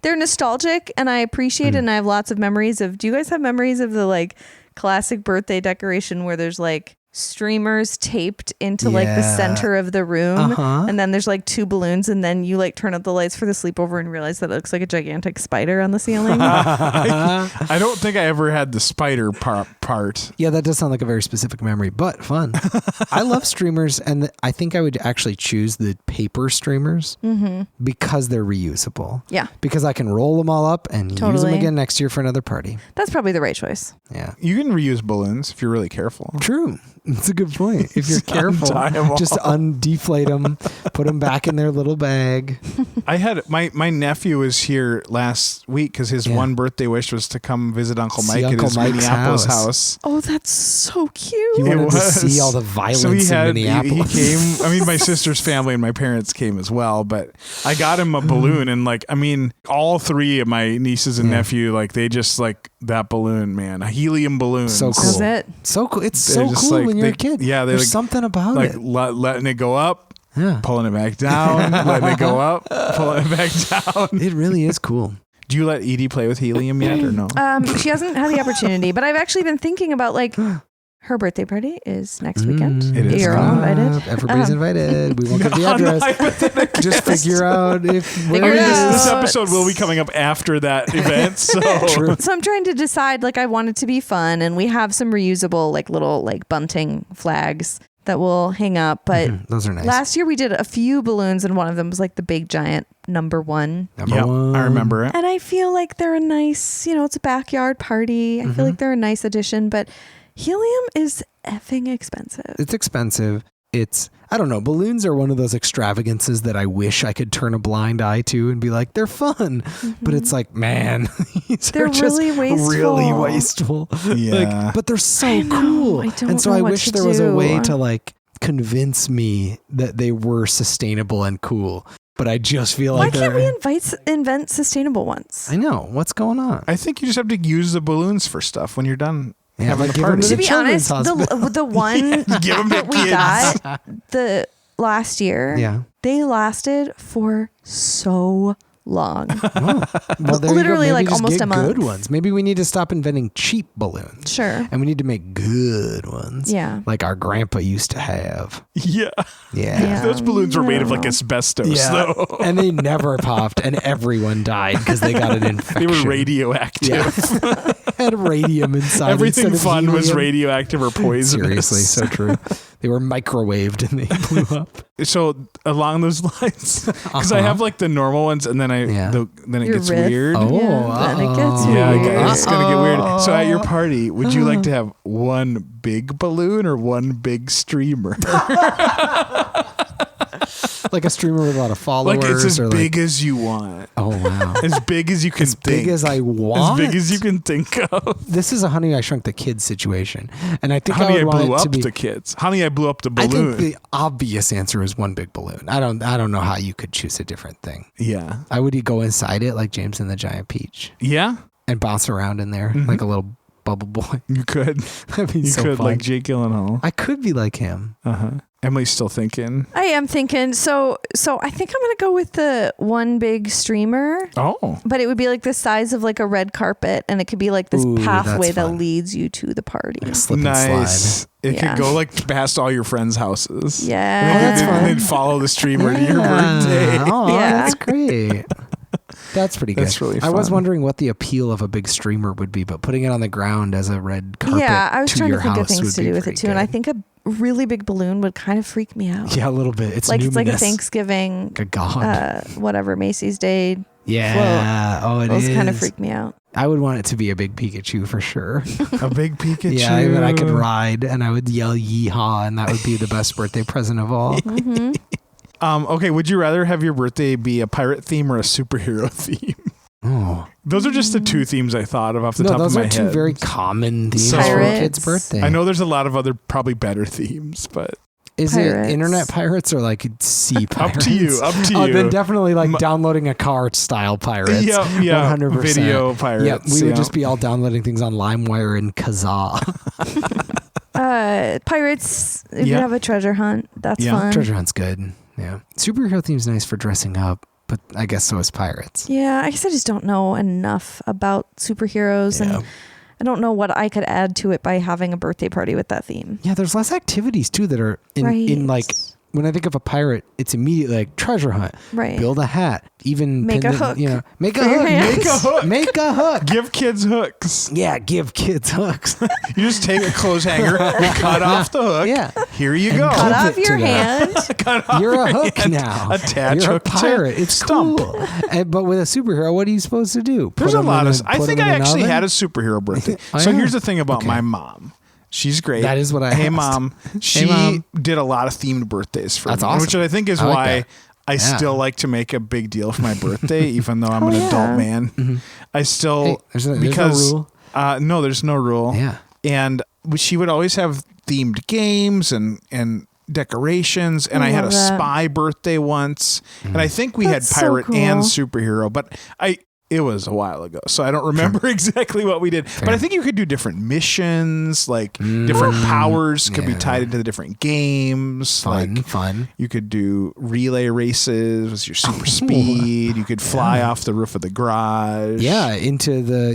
Speaker 2: they're nostalgic, and I appreciate it, and I have lots of memories of. Do you guys have memories of the like classic birthday decoration where there's like streamers taped into like the
Speaker 3: Yeah.
Speaker 2: center of the room,
Speaker 3: Uh-huh.
Speaker 2: and then there's like two balloons, and then you like turn up the lights for the sleepover and realize that it looks like a gigantic spider on the ceiling.
Speaker 1: I don't think I ever had the spider part.
Speaker 3: Yeah, that does sound like a very specific memory, but fun. I love streamers, and I think I would actually choose the paper streamers because they're reusable.
Speaker 2: Yeah,
Speaker 3: Because I can roll them all up and use them
Speaker 2: Totally.
Speaker 3: again next year for another party.
Speaker 2: that's probably the right choice.
Speaker 3: Yeah.
Speaker 1: You can reuse balloons if you're really careful.
Speaker 3: True. That's a good point. If you're careful,
Speaker 1: untie 'em all.
Speaker 3: just undeflate them, put them back in their little bag.
Speaker 1: I had my nephew was here last week because his
Speaker 3: Yeah.
Speaker 1: one birthday wish was to come visit Uncle
Speaker 3: See
Speaker 1: Mike at
Speaker 3: Uncle
Speaker 1: his
Speaker 3: Mike's
Speaker 1: Minneapolis
Speaker 3: house.
Speaker 1: house.
Speaker 2: Oh, that's so cute.
Speaker 3: He wanted to
Speaker 1: was.
Speaker 3: see all the violence
Speaker 1: So he
Speaker 3: in Minneapolis.
Speaker 1: He came. I mean, my sister's family and my parents came as well. But I got him a balloon, and all three of my nieces and
Speaker 3: Yeah.
Speaker 1: nephew, they just like that balloon, man, a helium balloon.
Speaker 3: So cool.
Speaker 2: That's it.
Speaker 3: So cool. It's
Speaker 1: They're
Speaker 3: so
Speaker 1: just
Speaker 3: cool
Speaker 1: like-
Speaker 3: when you're
Speaker 1: they-
Speaker 3: a kid.
Speaker 1: yeah, they
Speaker 3: There's
Speaker 1: like-
Speaker 3: something about
Speaker 1: Like
Speaker 3: it.
Speaker 1: letting it go up,
Speaker 3: Yeah.
Speaker 1: pulling it back down, letting it go up, pulling it back down.
Speaker 3: It really is cool.
Speaker 1: Do you let Edie play with helium yet or no?
Speaker 2: She hasn't had the opportunity, but I've actually been thinking about Her birthday party is next weekend.
Speaker 1: It is.
Speaker 2: You're all invited.
Speaker 3: Everybody's invited. We won't give the address. Just figure out where it
Speaker 1: This
Speaker 3: is.
Speaker 1: episode will be coming up after that event. So
Speaker 2: So I'm trying to decide, like, I want it to be fun, and we have some reusable, like, little, like, bunting flags that we'll hang up. But
Speaker 3: Those are nice.
Speaker 2: last year we did a few balloons, and one of them was like the big giant number one.
Speaker 1: Yep, I remember it.
Speaker 2: And I feel like they're a nice, it's a backyard party. I feel like they're a nice addition, but helium is effing expensive.
Speaker 3: It's expensive. I don't know. Balloons are one of those extravagances that I wish I could turn a blind eye to and be like, they're fun. But it's like, man,
Speaker 2: They're really wasteful.
Speaker 3: really wasteful.
Speaker 1: Yeah.
Speaker 3: But they're so
Speaker 2: I know.
Speaker 3: cool.
Speaker 2: I don't
Speaker 3: and so
Speaker 2: know
Speaker 3: I
Speaker 2: what
Speaker 3: wish
Speaker 2: to
Speaker 3: there was a
Speaker 2: do.
Speaker 3: way to like convince me that they were sustainable and cool. But I just feel
Speaker 2: Why
Speaker 3: like
Speaker 2: can't we invent sustainable ones?
Speaker 3: I know. What's going on?
Speaker 1: I think you just have to use the balloons for stuff when you're done having
Speaker 3: like
Speaker 1: a
Speaker 3: give 'em
Speaker 1: party.
Speaker 3: to
Speaker 2: To
Speaker 3: the
Speaker 2: be
Speaker 3: children's
Speaker 2: honest,
Speaker 3: hospital.
Speaker 2: the one
Speaker 1: Give 'em to
Speaker 2: that we
Speaker 1: kids.
Speaker 2: got the last year,
Speaker 3: Yeah.
Speaker 2: they lasted for so long.
Speaker 3: Well, there
Speaker 2: Literally,
Speaker 3: you go. Maybe
Speaker 2: like,
Speaker 3: just
Speaker 2: almost
Speaker 3: get
Speaker 2: a month.
Speaker 3: good ones. Maybe we need to stop inventing cheap balloons.
Speaker 2: Sure.
Speaker 3: And we need to make good ones.
Speaker 2: Yeah.
Speaker 3: Like our grandpa used to have.
Speaker 1: Yeah.
Speaker 2: Yeah.
Speaker 1: Those balloons were made of like
Speaker 2: No.
Speaker 1: asbestos, though.
Speaker 3: And they never popped, and everyone died because they got an infection.
Speaker 1: They were radioactive.
Speaker 3: Yeah. Had radium inside.
Speaker 1: Everything
Speaker 3: instead of
Speaker 1: fun was
Speaker 3: helium.
Speaker 1: radioactive or poisonous.
Speaker 3: Seriously, so true. They were microwaved and they blew up.
Speaker 1: So along those lines, because I have like the normal ones, and then then it
Speaker 2: Your
Speaker 1: gets
Speaker 2: riff.
Speaker 1: weird.
Speaker 3: Oh,
Speaker 2: Yeah, then it gets
Speaker 1: Yeah,
Speaker 2: weird.
Speaker 1: it's gonna get weird. So at your party, would you like to have one big balloon or one big streamer?
Speaker 3: Like a streamer with a lot of followers.
Speaker 1: Like it's as
Speaker 3: or
Speaker 1: big as you want,
Speaker 3: oh, wow.
Speaker 1: as big as you can
Speaker 3: As
Speaker 1: think,
Speaker 3: big as I want.
Speaker 1: as big as you can think of.
Speaker 3: This is a Honey, I Shrunk the Kids situation. And I think
Speaker 1: Honey, I
Speaker 3: would want
Speaker 1: blew
Speaker 3: it to
Speaker 1: up
Speaker 3: be,
Speaker 1: the kids. Honey, I blew up the
Speaker 3: I
Speaker 1: balloon.
Speaker 3: think the obvious answer is one big balloon. I don't know how you could choose a different thing.
Speaker 1: Yeah,
Speaker 3: I would go inside it like James and the Giant Peach
Speaker 1: yeah,
Speaker 3: and bounce around in there like a little bubble boy.
Speaker 1: you could.
Speaker 3: That'd be
Speaker 1: You
Speaker 3: so
Speaker 1: could
Speaker 3: fun.
Speaker 1: like Jake Gyllenhaal.
Speaker 3: I could be like him.
Speaker 1: Emily's still thinking.
Speaker 2: I am thinking. So I think I'm gonna go with the one big streamer.
Speaker 1: Oh,
Speaker 2: But it would be like the size of like a red carpet, and it could be like this
Speaker 3: Ooh,
Speaker 2: pathway
Speaker 3: that's
Speaker 2: that
Speaker 3: fun.
Speaker 2: leads you to the party.
Speaker 3: Slip and
Speaker 1: nice.
Speaker 3: slide.
Speaker 1: It
Speaker 2: Yeah.
Speaker 1: could go like past all your friends' houses.
Speaker 2: Yeah.
Speaker 1: And then,
Speaker 3: that's
Speaker 1: and
Speaker 3: fun.
Speaker 1: then follow the streamer to your birthday.
Speaker 3: Oh,
Speaker 2: Yeah.
Speaker 3: that's great. That's pretty good.
Speaker 1: That's really
Speaker 3: I was
Speaker 1: fun.
Speaker 3: wondering what the appeal of a big streamer would be, but putting it on the ground as a red carpet
Speaker 2: Yeah, I was
Speaker 3: to
Speaker 2: trying
Speaker 3: your
Speaker 2: to think of
Speaker 3: house
Speaker 2: things
Speaker 3: would
Speaker 2: to
Speaker 3: be
Speaker 2: do with it
Speaker 3: pretty
Speaker 2: too, and I
Speaker 3: good.
Speaker 2: think a really big balloon would kind of freak me out.
Speaker 3: Yeah, a little bit. It's
Speaker 2: Like it's like a
Speaker 3: numinous.
Speaker 2: Thanksgiving,
Speaker 3: Like a god.
Speaker 2: whatever Macy's Day.
Speaker 3: Yeah. Oh, it
Speaker 2: Those
Speaker 3: is.
Speaker 2: kind of freak me out.
Speaker 3: I would want it to be a big Pikachu for sure.
Speaker 1: A big Pikachu.
Speaker 3: Yeah, that I could ride and I would yell yeehaw, and that would be the best birthday present of all.
Speaker 1: Okay, would you rather have your birthday be a pirate theme or a superhero theme?
Speaker 3: Oh.
Speaker 1: Those are just the two themes I thought of off the top
Speaker 3: those
Speaker 1: of my
Speaker 3: are two
Speaker 1: head.
Speaker 3: very common themes
Speaker 1: So-
Speaker 3: for a
Speaker 2: Pirates.
Speaker 3: kid's birthday.
Speaker 1: I know there's a lot of other probably better themes, but
Speaker 3: Is
Speaker 2: Pirates.
Speaker 3: it internet pirates or like sea pirates?
Speaker 1: up to you. Up to
Speaker 3: Oh,
Speaker 1: you.
Speaker 3: then definitely like downloading a car style pirates.
Speaker 1: Yeah,
Speaker 3: 100%.
Speaker 1: video pirates.
Speaker 3: Yeah, we would
Speaker 1: yeah.
Speaker 3: just be all downloading things on LimeWire and Kazaa.
Speaker 2: Pirates. If you
Speaker 1: Yeah.
Speaker 2: have a treasure hunt, that's
Speaker 1: Yeah.
Speaker 2: fun.
Speaker 3: Treasure hunt's good. Yeah, superhero theme's nice for dressing up, but I guess so is pirates.
Speaker 2: Yeah, I guess I just don't know enough about superheroes,
Speaker 3: Yeah.
Speaker 2: and I don't know what I could add to it by having a birthday party with that theme.
Speaker 3: Yeah, there's less activities too that are in
Speaker 2: Right.
Speaker 3: like when I think of a pirate, it's immediately like treasure hunt,
Speaker 2: Right.
Speaker 3: build a hat, even
Speaker 2: Make
Speaker 3: pin
Speaker 2: a hook
Speaker 3: make a
Speaker 2: for your
Speaker 3: hook,
Speaker 2: hands.
Speaker 1: Make a hook.
Speaker 3: make a hook.
Speaker 1: Give kids hooks.
Speaker 3: Yeah, give kids hooks.
Speaker 1: You just take a clothes hanger, cut off the hook.
Speaker 3: Yeah.
Speaker 1: Here you go.
Speaker 2: Cut
Speaker 3: Clip
Speaker 2: off
Speaker 3: it
Speaker 2: your
Speaker 3: to
Speaker 2: hand.
Speaker 1: Cut off
Speaker 3: You're a
Speaker 1: your
Speaker 3: hook
Speaker 1: hand.
Speaker 3: now.
Speaker 1: Attach
Speaker 3: You're a
Speaker 1: hook to
Speaker 3: pirate. It's
Speaker 1: stump.
Speaker 3: cool. But with a superhero, what are you supposed to do?
Speaker 1: There's a lot of. I
Speaker 3: put
Speaker 1: think
Speaker 3: them
Speaker 1: I
Speaker 3: in an
Speaker 1: actually
Speaker 3: oven?
Speaker 1: had a superhero birthday.
Speaker 3: Oh,
Speaker 1: So
Speaker 3: yeah?
Speaker 1: here's the thing about
Speaker 3: Okay.
Speaker 1: my mom. She's great.
Speaker 3: That is what I
Speaker 1: Hey
Speaker 3: asked.
Speaker 1: mom. She
Speaker 3: Mom.
Speaker 1: did a lot of themed birthdays for
Speaker 3: That's
Speaker 1: me,
Speaker 3: awesome.
Speaker 1: which I think is
Speaker 3: I like
Speaker 1: why
Speaker 3: that.
Speaker 1: I
Speaker 3: Yeah.
Speaker 1: still like to make a big deal for my birthday, even though I'm an
Speaker 2: yeah.
Speaker 1: adult man. I still
Speaker 3: Hey, there's no
Speaker 1: because
Speaker 3: rule.
Speaker 1: No, there's no rule.
Speaker 3: Yeah.
Speaker 1: And she would always have themed games and decorations, and I had a
Speaker 2: love that.
Speaker 1: spy birthday once, and I think we
Speaker 2: That's
Speaker 1: had
Speaker 2: so
Speaker 1: pirate and
Speaker 2: cool.
Speaker 1: superhero, but it was a while ago, so I don't remember exactly what we did. But I think you could do different missions, like different powers could be
Speaker 3: Yeah.
Speaker 1: tied into the different games. Like
Speaker 3: Fun.
Speaker 1: you could do relay races with your super speed. You could fly off the roof of the garage.
Speaker 3: Yeah, into the,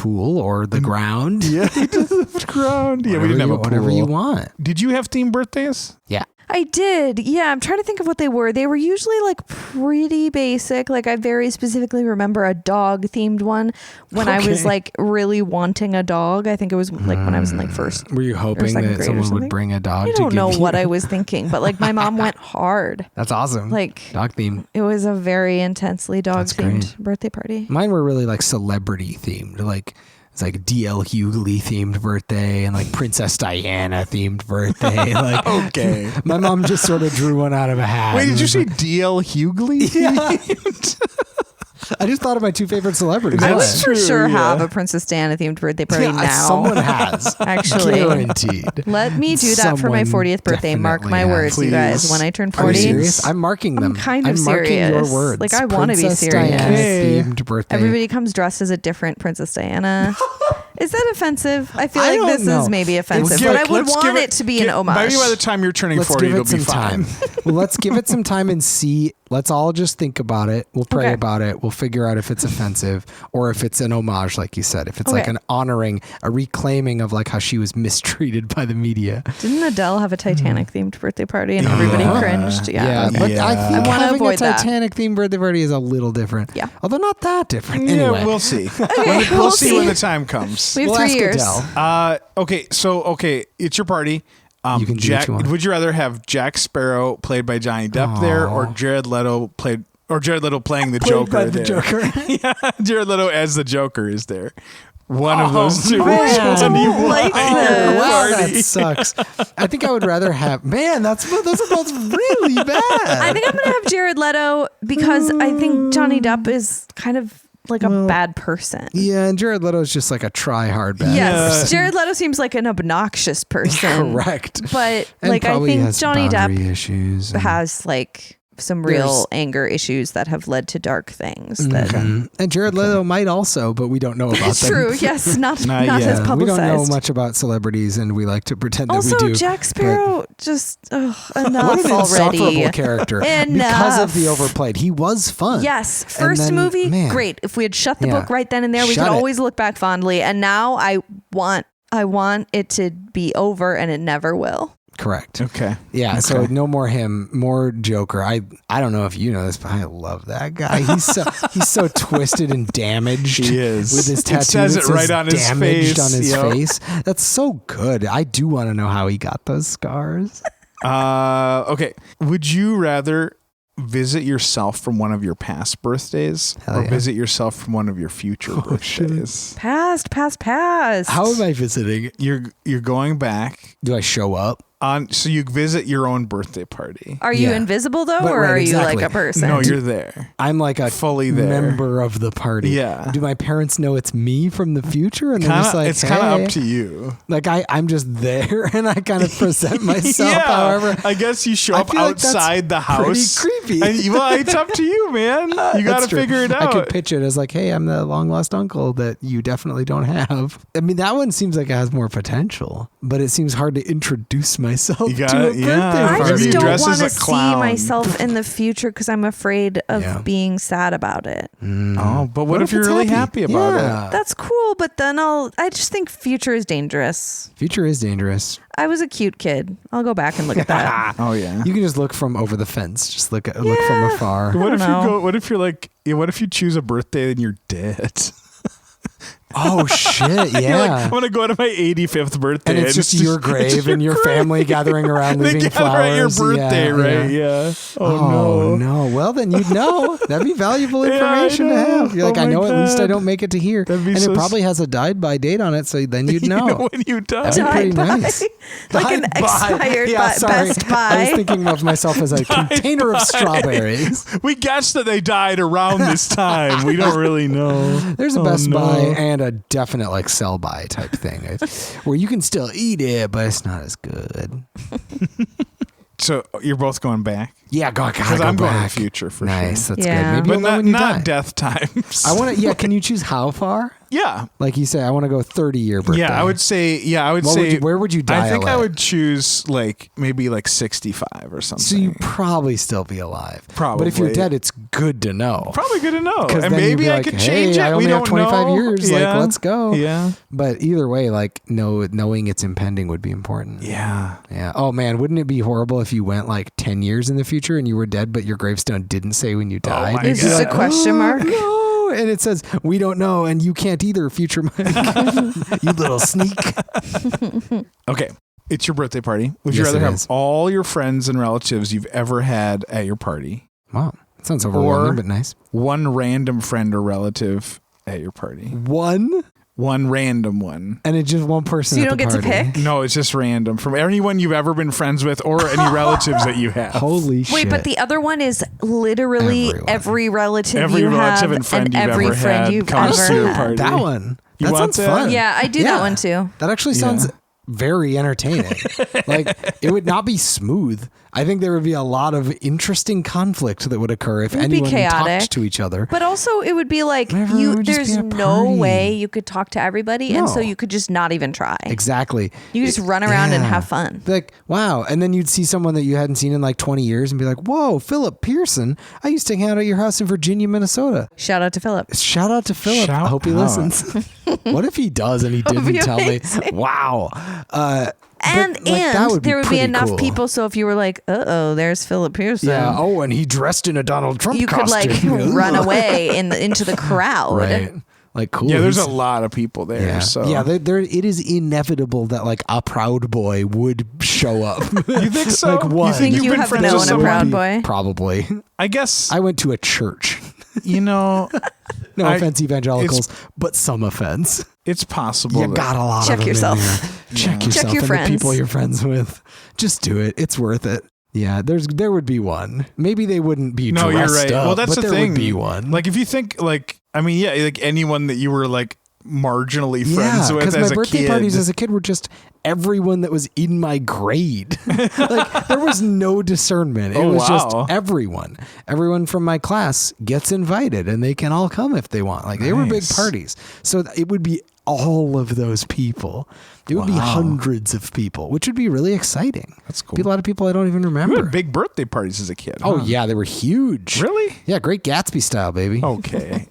Speaker 3: pool or the ground.
Speaker 1: Yeah, the ground. Yeah, we didn't have a pool.
Speaker 3: Whatever you want.
Speaker 1: Did you have themed birthdays?
Speaker 3: Yeah.
Speaker 2: I did. Yeah, I'm trying to think of what they were. They were usually like pretty basic. Like I very specifically remember a dog themed one when I was like really wanting a dog. I think it was like when I was in like first.
Speaker 3: Were you hoping that someone would bring a dog?
Speaker 2: I don't know what I was thinking, but like my mom went hard.
Speaker 3: That's awesome.
Speaker 2: Like
Speaker 3: dog themed.
Speaker 2: It was a very intensely dog themed birthday party.
Speaker 3: Mine were really like celebrity themed. Like it's like D.L. Hughley themed birthday and like Princess Diana themed birthday. Like,
Speaker 1: okay.
Speaker 3: My mom just sort of drew one out of a hat.
Speaker 1: Wait, did you say D.L. Hughley?
Speaker 3: Yeah. I just thought of my two favorite celebrities.
Speaker 2: I would for sure have a Princess Diana themed birthday party now.
Speaker 3: Someone has.
Speaker 2: Actually.
Speaker 3: Guaranteed.
Speaker 2: Let me do that for my 40th birthday. Mark my words, you guys. When I turn 40.
Speaker 3: Are you serious? I'm marking them.
Speaker 2: I'm kind of
Speaker 3: I'm
Speaker 2: serious.
Speaker 3: marking your words.
Speaker 2: Like I want to be
Speaker 3: Princess
Speaker 2: serious.
Speaker 3: Diana themed birthday.
Speaker 2: Everybody comes dressed as a different Princess Diana. Is that offensive? I feel like this is maybe offensive, but I would want it to be an homage.
Speaker 1: Maybe by the time you're turning 40, it'll be fine.
Speaker 3: Well, let's give it some time and see. Let's all just think about it. We'll pray about it. We'll figure out if it's offensive or if it's an homage, like you said. If it's like an honoring, a reclaiming of like how she was mistreated by the media.
Speaker 2: Didn't Adele have a Titanic themed birthday party and everybody cringed?
Speaker 3: Yeah, but I think having a Titanic themed birthday party is a little different.
Speaker 2: Yeah.
Speaker 3: Although not that different.
Speaker 1: Yeah,
Speaker 3: anyway.
Speaker 1: we'll see.
Speaker 2: Okay,
Speaker 1: we'll see when the time comes.
Speaker 2: We have 3 years.
Speaker 1: Okay, it's your party.
Speaker 3: You can do what you want.
Speaker 1: Would you rather have Jack Sparrow played by Johnny Depp there, or Jared Leto playing the Joker there?
Speaker 3: Joker.
Speaker 1: Yeah, Jared Leto as the Joker is there. One of those two.
Speaker 2: Man, I don't like this.
Speaker 3: Wow, that sucks. I think I would rather have. Man, those are both really bad.
Speaker 2: I think I'm gonna have Jared Leto because I think Johnny Depp is kind of like a bad person.
Speaker 3: Yeah, and Jared Leto is just like a try-hard bad person.
Speaker 2: Jared Leto seems like an obnoxious person.
Speaker 3: Correct.
Speaker 2: But
Speaker 3: and
Speaker 2: like I think Johnny Depp
Speaker 3: issues
Speaker 2: has like some real anger issues that have led to dark things. That
Speaker 3: and Jared Leto might also, but we don't know about them.
Speaker 2: True. Yes, not as publicized.
Speaker 3: We don't know much about celebrities, and we like to pretend that we do.
Speaker 2: Also, Jack Sparrow just enough
Speaker 3: what an
Speaker 2: already.
Speaker 3: Insufferable character because of the overplayed. He was fun.
Speaker 2: Yes, first movie, great. If we had shut the book right then and there, we could always look back fondly. And now I want it to be over, and it never will.
Speaker 3: Correct.
Speaker 1: Okay.
Speaker 3: Yeah. Okay. So no more him, more Joker. I don't know if you know this, but I love that guy. He's so twisted and damaged.
Speaker 1: He is
Speaker 3: with his tattoo. It
Speaker 1: says it right on his face.
Speaker 3: On his face. That's so good. I do want to know how he got those scars.
Speaker 1: Okay. Would you rather visit yourself from one of your past birthdays or visit yourself from one of your future birthdays?
Speaker 2: Past.
Speaker 3: How am I visiting?
Speaker 1: You're going back.
Speaker 3: Do I show up?
Speaker 1: So you visit your own birthday party.
Speaker 2: Are you invisible though, or are you like a person?
Speaker 1: No, you're there.
Speaker 3: I'm like a
Speaker 1: fully there
Speaker 3: member of the party.
Speaker 1: Yeah.
Speaker 3: Do my parents know it's me from the future? And they're just like,
Speaker 1: it's kind of up to you.
Speaker 3: Like I'm just there and I kind of present myself. However,
Speaker 1: I guess you show up outside the house.
Speaker 3: Pretty creepy.
Speaker 1: And, it's up to you, man. You got to figure it out.
Speaker 3: I could pitch it as like, hey, I'm the long lost uncle that you definitely don't have. I mean, that one seems like it has more potential, but it seems hard to introduce myself to a birthday
Speaker 2: I
Speaker 3: party.
Speaker 2: just don't want to see myself in the future because I'm afraid of being sad about it.
Speaker 1: Oh, but what if you're really happy about it?
Speaker 2: That's cool, but then I just think future is dangerous.
Speaker 3: Future is dangerous.
Speaker 2: I was a cute kid. I'll go back and look at that.
Speaker 1: Oh yeah.
Speaker 3: You can just look from over the fence. Just look from afar.
Speaker 1: What if you choose a birthday and you're dead?
Speaker 3: Oh shit! Yeah,
Speaker 1: you're like, I'm gonna go to my 85th birthday,
Speaker 3: and it's just your grave and your family gathering around, leaving flowers
Speaker 1: at your birthday, right? Yeah. Oh
Speaker 3: no! Well, then you'd know. That'd be valuable information to have. You're like, I know. God. At least I don't make it to here, and it probably has a died by date on it, so then you'd know.
Speaker 1: When you die.
Speaker 3: That'd be pretty nice.
Speaker 2: Like an expired Best Buy.
Speaker 3: I was thinking of myself as a container of strawberries.
Speaker 1: We guessed that they died around this time. We don't really know.
Speaker 3: There's a Best Buy and a definite like sell by type thing where you can still eat it, but it's not as good.
Speaker 1: So you're both going back?
Speaker 3: Yeah, because
Speaker 1: I'm going to the future for
Speaker 3: nice,
Speaker 1: sure.
Speaker 3: That's good. Maybe
Speaker 1: but
Speaker 3: when you die.
Speaker 1: Death times.
Speaker 3: I want to. Yeah, can you choose how far?
Speaker 1: Yeah.
Speaker 3: Like you say, I want to go 30-year birthday.
Speaker 1: Yeah, I would say.
Speaker 3: Where would you die?
Speaker 1: I think I
Speaker 3: alive?
Speaker 1: would choose like maybe like 65 or something.
Speaker 3: So you'd probably still be alive.
Speaker 1: Probably.
Speaker 3: But if you're dead, it's good to know.
Speaker 1: Probably good to know.
Speaker 3: 'Cause
Speaker 1: And
Speaker 3: then you'd
Speaker 1: maybe
Speaker 3: be
Speaker 1: I
Speaker 3: like,
Speaker 1: could
Speaker 3: hey,
Speaker 1: change it.
Speaker 3: I only
Speaker 1: we
Speaker 3: have
Speaker 1: don't
Speaker 3: 25
Speaker 1: know.
Speaker 3: years.
Speaker 1: Yeah.
Speaker 3: Like, let's go.
Speaker 1: Yeah.
Speaker 3: But either way, like knowing it's impending would be important.
Speaker 1: Yeah.
Speaker 3: Yeah. Oh man, wouldn't it be horrible if you went like 10 years in the future and you were dead, but your gravestone didn't say when you died?
Speaker 1: my
Speaker 2: Is this a
Speaker 1: God.
Speaker 2: question mark?
Speaker 3: No. And it says, we don't know, and you can't either, future Mike. You little sneak.
Speaker 1: Okay. It's your birthday party. Would you
Speaker 3: Yes,
Speaker 1: rather
Speaker 3: it
Speaker 1: have
Speaker 3: is.
Speaker 1: all your friends and relatives you've ever had at your party,
Speaker 3: Wow. That sounds overwhelming,
Speaker 1: Or-
Speaker 3: but nice.
Speaker 1: one random friend or relative at your party?
Speaker 3: One?
Speaker 1: One random one.
Speaker 3: And it's just one person
Speaker 2: So you
Speaker 3: at
Speaker 2: don't
Speaker 3: the
Speaker 2: get to
Speaker 3: party.
Speaker 2: pick?
Speaker 1: No, it's just random from anyone you've ever been friends with or any relatives that you have.
Speaker 3: Holy shit.
Speaker 2: Wait, but the other one is literally
Speaker 3: Everyone.
Speaker 2: every relative
Speaker 1: Every
Speaker 2: you
Speaker 1: relative
Speaker 2: have
Speaker 1: and friend you've
Speaker 2: every
Speaker 1: ever
Speaker 2: friend
Speaker 1: had
Speaker 2: you've
Speaker 1: comes
Speaker 2: ever
Speaker 1: to your
Speaker 2: had.
Speaker 1: party.
Speaker 3: that one.
Speaker 1: You
Speaker 3: That
Speaker 1: want
Speaker 3: sounds
Speaker 1: that?
Speaker 3: fun.
Speaker 2: Yeah, I do that one too.
Speaker 3: That actually sounds very entertaining. Like, it would not be smooth. I think there would be a lot of interesting conflict that would occur if
Speaker 2: It would be
Speaker 3: anyone
Speaker 2: chaotic.
Speaker 3: talked to each other.
Speaker 2: But also, it would be like
Speaker 3: Whatever, it would just
Speaker 2: there's
Speaker 3: be a
Speaker 2: no
Speaker 3: party.
Speaker 2: way you could talk to everybody, and so
Speaker 3: No.
Speaker 2: you could just not even try.
Speaker 3: Exactly.
Speaker 2: You could just run around and
Speaker 3: Yeah.
Speaker 2: have fun.
Speaker 3: Be like, wow. And then you'd see someone that you hadn't seen in like 20 years and be like, whoa, Philip Pearson. I used to hang out at your house in Virginia, Minnesota.
Speaker 2: Shout out to Philip.
Speaker 3: Shout out to Philip.
Speaker 1: Shout
Speaker 3: I hope he
Speaker 1: out.
Speaker 3: listens. What if he does and he
Speaker 2: That would
Speaker 3: didn't
Speaker 2: be
Speaker 3: tell me?
Speaker 2: amazing.
Speaker 3: Wow.
Speaker 2: And
Speaker 3: but, like, that would be
Speaker 2: there would be
Speaker 3: pretty
Speaker 2: enough
Speaker 3: cool.
Speaker 2: people. So if you were like, "Uh-oh, there's Philip Pearson,"
Speaker 3: Yeah. Oh, and he dressed in a Donald Trump
Speaker 2: you could like
Speaker 3: costume.
Speaker 2: run away into the crowd.
Speaker 3: Right. Like, cool.
Speaker 1: Yeah, there's
Speaker 3: He's-
Speaker 1: a lot of people there.
Speaker 3: Yeah,
Speaker 1: So
Speaker 3: yeah. There, it is inevitable that like a Proud Boy would show up.
Speaker 1: You think so?
Speaker 3: Like one.
Speaker 1: You think
Speaker 2: You
Speaker 1: you've been
Speaker 2: have
Speaker 1: friends
Speaker 2: known
Speaker 1: with
Speaker 2: a
Speaker 1: someone?
Speaker 2: Proud Boy?
Speaker 3: Probably.
Speaker 1: I guess
Speaker 3: I went to a church.
Speaker 1: you know
Speaker 3: No
Speaker 1: I-
Speaker 3: offense, evangelicals, but some offense.
Speaker 1: it's possible.
Speaker 3: You
Speaker 1: that-
Speaker 3: got a lot
Speaker 2: Check
Speaker 3: of them
Speaker 2: yourself.
Speaker 3: in there. Check
Speaker 1: Yeah.
Speaker 3: yourself
Speaker 2: Check your
Speaker 3: and
Speaker 2: friends.
Speaker 3: the people you're friends with. Just do it. It's worth it. Yeah, there would be one. Maybe they wouldn't be
Speaker 1: No,
Speaker 3: dressed
Speaker 1: you're right.
Speaker 3: up,
Speaker 1: Well, that's
Speaker 3: but
Speaker 1: the
Speaker 3: there
Speaker 1: thing.
Speaker 3: would be one.
Speaker 1: Like if you think like I mean, yeah, like anyone that you were like marginally friends
Speaker 3: Yeah,
Speaker 1: with
Speaker 3: because
Speaker 1: as
Speaker 3: my
Speaker 1: a
Speaker 3: birthday
Speaker 1: kid.
Speaker 3: parties as a kid were just everyone that was in my grade. Like there was no discernment. It
Speaker 1: Oh,
Speaker 3: was
Speaker 1: wow.
Speaker 3: just everyone. Everyone from my class gets invited, and they can all come if they want. Like they were big
Speaker 1: Nice.
Speaker 3: parties, so it would be all of those people. It would be
Speaker 1: Wow.
Speaker 3: hundreds of people, which would be really exciting.
Speaker 1: That's cool.
Speaker 3: Be a lot of people I don't even
Speaker 1: You
Speaker 3: remember.
Speaker 1: had big birthday parties as a kid.
Speaker 3: Oh
Speaker 1: huh?
Speaker 3: yeah, they were huge.
Speaker 1: Really?
Speaker 3: Yeah, Great Gatsby style, baby.
Speaker 1: Okay.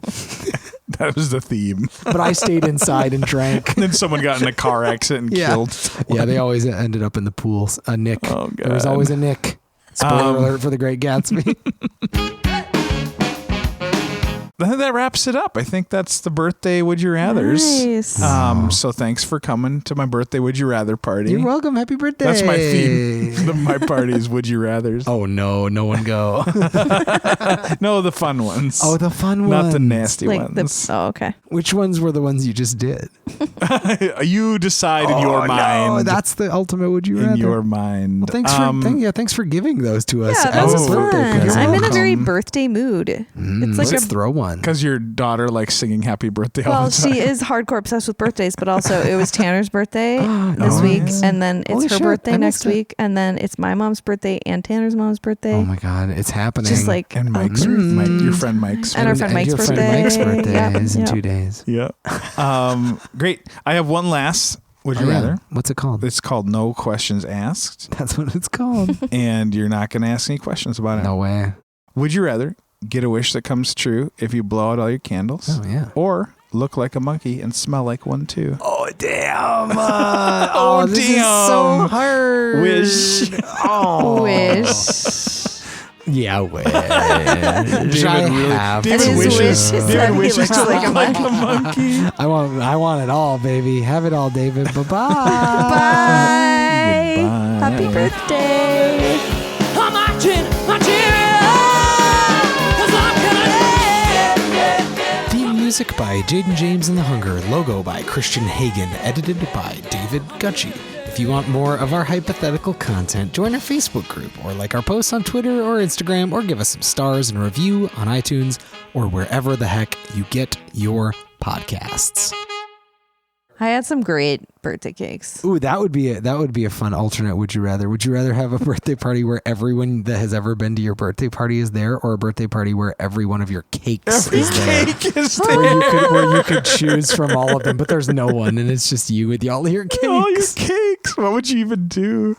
Speaker 1: That was the theme.
Speaker 3: But I stayed inside and drank.
Speaker 1: Then someone got in a car accident and
Speaker 3: Yeah.
Speaker 1: killed.
Speaker 3: Yeah, they always ended up in the pools. A Nick.
Speaker 1: Oh,
Speaker 3: There was
Speaker 1: God.
Speaker 3: always a Nick. Spoiler alert for The Great Gatsby.
Speaker 1: I think that wraps it up. I think that's the birthday Would You Rathers.
Speaker 2: Nice.
Speaker 1: So thanks for coming to my birthday Would You Rather party.
Speaker 3: You're welcome. Happy birthday.
Speaker 1: That's my theme. My party is Would You Rathers.
Speaker 3: Oh, no. No one go.
Speaker 1: No, the fun ones.
Speaker 3: Oh, the fun
Speaker 1: Not
Speaker 3: ones.
Speaker 1: the nasty
Speaker 2: Like
Speaker 1: ones.
Speaker 2: okay.
Speaker 3: Which ones were the ones you just did?
Speaker 1: You decide in your mind.
Speaker 3: No, that's the ultimate would you rather.
Speaker 1: in your mind.
Speaker 3: Well, thanks for giving those to us
Speaker 2: Yeah, that
Speaker 3: as
Speaker 2: was
Speaker 3: a birthday
Speaker 2: fun.
Speaker 3: present.
Speaker 2: I'm in a very
Speaker 1: welcome.
Speaker 2: birthday mood. It's like
Speaker 3: Let's
Speaker 2: a
Speaker 3: throw one.
Speaker 1: Because your daughter likes singing happy birthday all
Speaker 2: well,
Speaker 1: the time.
Speaker 2: she is hardcore obsessed with birthdays, but also it was Tanner's birthday this week, and then it's
Speaker 3: Holy
Speaker 2: her
Speaker 3: shit,
Speaker 2: birthday
Speaker 3: I
Speaker 2: next
Speaker 3: missed it.
Speaker 2: week, and then it's my mom's birthday and Tanner's mom's birthday.
Speaker 3: Oh my God, it's happening.
Speaker 2: Just like
Speaker 1: And Mike's, your friend Mike's.
Speaker 2: And our friend Mike's
Speaker 3: your
Speaker 2: birthday.
Speaker 3: friend Mike's birthday
Speaker 2: Yep,
Speaker 3: is in
Speaker 2: yep.
Speaker 3: 2 days.
Speaker 1: Yeah. Great. I have one last Would You
Speaker 3: Oh, yeah.
Speaker 1: Rather.
Speaker 3: What's it called?
Speaker 1: It's called No Questions Asked.
Speaker 3: That's what it's called.
Speaker 1: And you're not going to ask any questions about it.
Speaker 3: No way.
Speaker 1: Would you rather get a wish that comes true if you blow out all your candles?
Speaker 3: Oh yeah.
Speaker 1: Or look like a monkey and smell like one too?
Speaker 3: Oh damn!
Speaker 1: Oh,
Speaker 3: this
Speaker 1: damn.
Speaker 3: is so hard.
Speaker 1: Wish.
Speaker 3: Oh.
Speaker 2: Wish.
Speaker 3: Yeah, wish.
Speaker 1: David really-
Speaker 3: have
Speaker 1: David
Speaker 2: And his
Speaker 3: wishes.
Speaker 2: wish is
Speaker 1: David
Speaker 2: that he
Speaker 1: wishes
Speaker 2: looks
Speaker 1: to
Speaker 2: like a
Speaker 1: look like
Speaker 2: monkey.
Speaker 1: a monkey.
Speaker 3: I want it all, baby. Have it all, David. Bye bye.
Speaker 2: Bye.
Speaker 1: Goodbye.
Speaker 2: Happy birthday.
Speaker 4: I'm marching, marching, 'cause I'm gonna
Speaker 3: Theme music by Jaden James and the Hunger. Logo by Christian Hagen. Edited by David Gutchie. If you want more of our hypothetical content, join our Facebook group or like our posts on Twitter or Instagram or give us some stars and a review on iTunes or wherever the heck you get your podcasts.
Speaker 2: I had some great birthday cakes.
Speaker 3: Ooh, that would be a fun alternate. Would you rather have a birthday party where everyone that has ever been to your birthday party is there, or a birthday party where every one of your cakes is there?
Speaker 1: Cake is there.
Speaker 3: Where you could choose from all of them, but there's no one, and it's just you with all your cakes.
Speaker 1: All your cakes. What would you even do?